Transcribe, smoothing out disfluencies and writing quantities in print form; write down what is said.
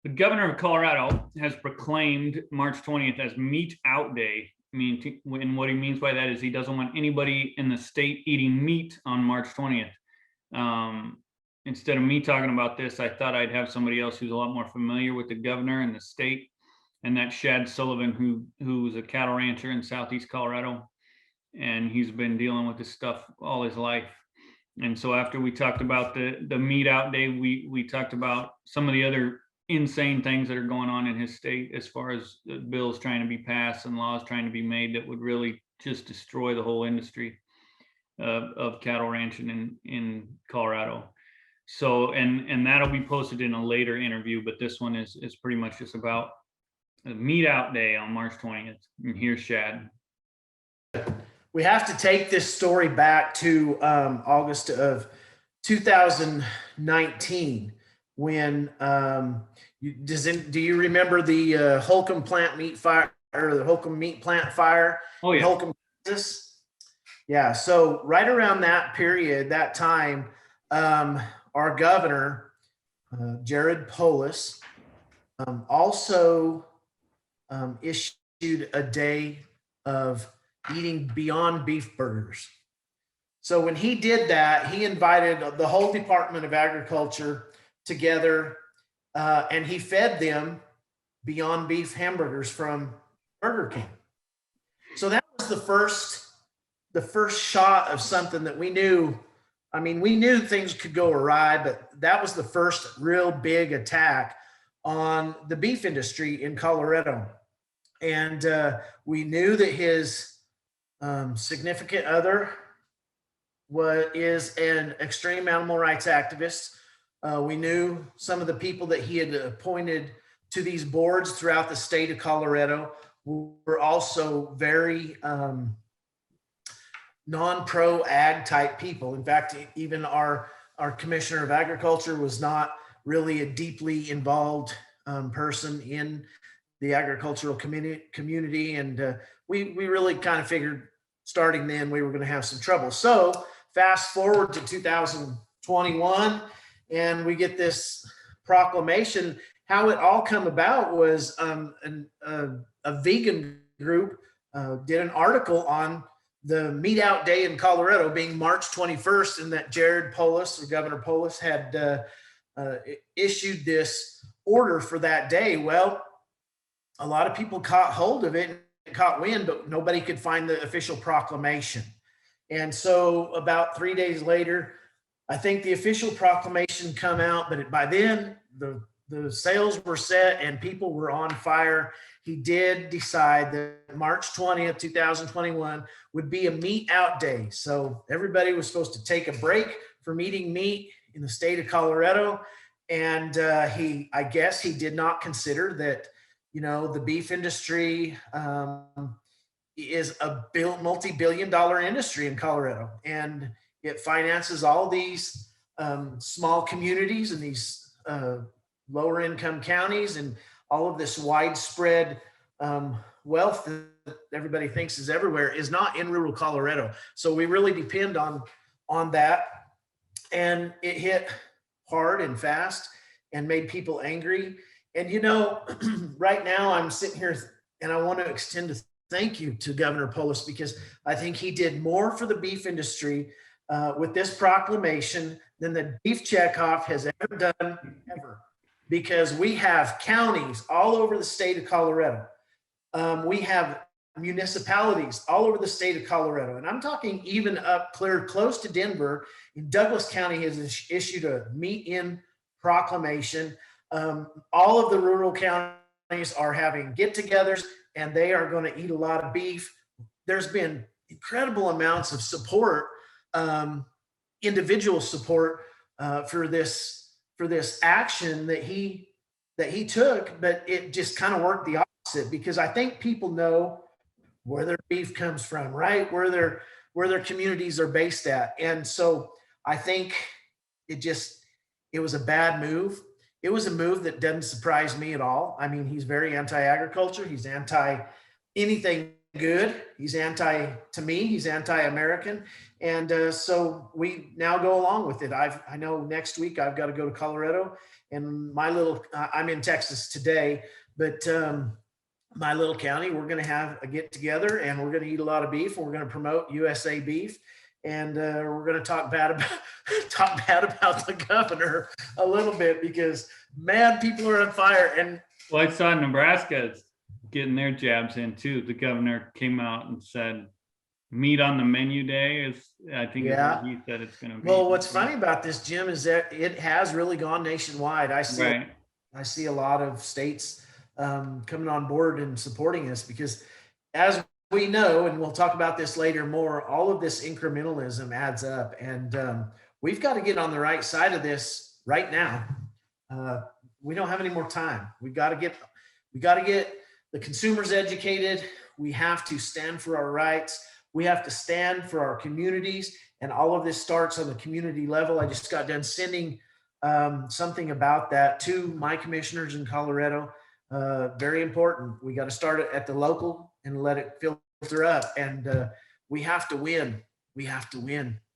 The governor of Colorado has proclaimed March 20th as Meat Out Day. I mean, and what he means by that is he doesn't want anybody in the state eating meat on March 20th. Instead of me talking about this, I thought I'd have somebody else who's a lot more familiar with the governor and the state, and that's Shad Sullivan, who's a cattle rancher in Southeast Colorado, and he's been dealing with this stuff all his life. And so after we talked about the Meat Out Day, we talked about some of the other insane things that are going on in his state as far as bills trying to be passed and laws trying to be made that would really just destroy the whole industry of cattle ranching in Colorado. So, and that'll be posted in a later interview, but this one is pretty much just about the Meat Out Day on March 20th. And here's Shad. We have to take this story back to August of 2019 when do you remember the Holcomb plant meat fire, or the Holcomb meat plant fire? Oh yeah. Holcomb, Kansas? Yeah. So right around that period, that time, our governor, Jared Polis, also issued a day of eating Beyond Beef burgers. So when he did that, he invited the whole Department of Agriculture together, and he fed them Beyond Beef hamburgers from Burger King. So that was the first shot of something that we knew. I mean, we knew things could go awry, but that was the first real big attack on the beef industry in Colorado. And we knew that his significant other is an extreme animal rights activist. We knew some of the people that he had appointed to these boards throughout the state of Colorado were also very non-pro ag type people. In fact, even our commissioner of agriculture was not really a deeply involved person in the agricultural community. And we really kind of figured starting then we were going to have some trouble. So fast forward to 2021, and we get this proclamation. How it all come about was a vegan group did an article on the Meat Out Day in Colorado being March 21st, and that Jared Polis, or Governor Polis, had issued this order for that day. Well, a lot of people caught hold of it and caught wind, but nobody could find the official proclamation. And so about 3 days later, I think the official proclamation come out, but by then the sails were set and people were on fire. He did decide that March 20th, 2021 would be a Meat Out Day. So everybody was supposed to take a break from eating meat in the state of Colorado. And I guess he did not consider that, the beef industry is a multi-billion-dollar industry in Colorado, and it finances all these small communities and these lower income counties, and all of this widespread wealth that everybody thinks is everywhere is not in rural Colorado. So we really depend on that, and it hit hard and fast and made people angry. And right now I'm sitting here and I want to extend a thank you to Governor Polis, because I think he did more for the beef industry with this proclamation than the beef checkoff has ever done, ever. Because we have counties all over the state of Colorado. We have municipalities all over the state of Colorado. And I'm talking even up close to Denver. In Douglas County has issued a meat in proclamation. All of the rural counties are having get-togethers, and they are going to eat a lot of beef. There's been incredible amounts of support, individual support for this action that he took, but it just kind of worked the opposite, because I think people know where their beef comes from, right? Where their communities are based at. And so I think it was a bad move. It was a move that doesn't surprise me at all. I mean, he's very anti-agriculture. He's anti anything good. He's to me, he's anti-American. And so we now go along with it. I know next week I've got to go to Colorado, and I'm in Texas today, but my little county, we're going to have a get together, and we're going to eat a lot of beef. And we're going to promote USA beef. And we're going to talk bad about the governor a little bit, because man, people are on fire. And well, I saw Nebraska's getting their jabs in too. The governor came out and said meat on the menu day is, I think yeah, he said it's going to be. well, what's funny about this, Jim, is that it has really gone nationwide. I Right. see a lot of states coming on board and supporting us, because as we know, and we'll talk about this later more, all of this incrementalism adds up, and we've got to get on the right side of this right now. We don't have any more time. We got to get the consumers educated. We have to stand for our rights. We have to stand for our communities, and all of this starts on the community level. I just got done sending something about that to my commissioners in Colorado. Very important. We got to start it at the local and let it filter up. And we have to win. We have to win.